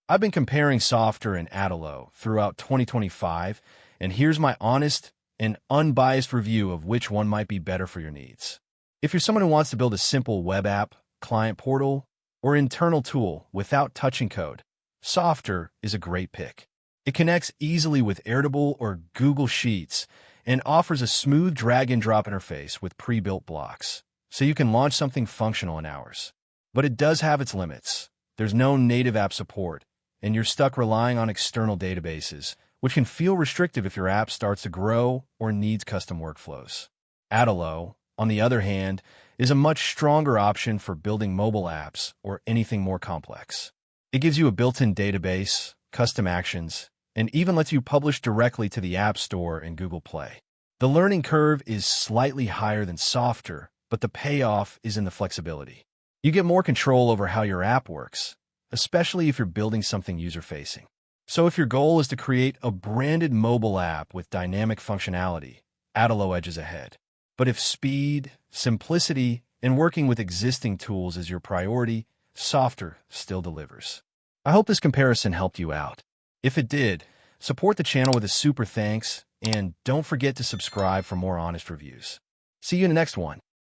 I've been comparing Softr and Adalo throughout 2025, and here's my honest and unbiased review of which one might be better for your needs. If you're someone who wants to build a simple web app, client portal, or internal tool without touching code, Softr is a great pick. It connects easily with Airtable or Google Sheets and offers a smooth drag-and-drop interface with pre-built blocks, so you can launch something functional in hours. But it does have its limits. There's no native app support, and you're stuck relying on external databases, which can feel restrictive if your app starts to grow or needs custom workflows. Adalo, on the other hand, is a much stronger option for building mobile apps or anything more complex. It gives you a built-in database, custom actions, and even lets you publish directly to the App Store and Google Play. The learning curve is slightly higher than Softr, but the payoff is in the flexibility. You get more control over how your app works, especially if you're building something user-facing. So if your goal is to create a branded mobile app with dynamic functionality, Adalo edges ahead. But if speed, simplicity, and working with existing tools is your priority, Softr still delivers. I hope this comparison helped you out. If it did, support the channel with a super thanks, and don't forget to subscribe for more honest reviews. See you in the next one.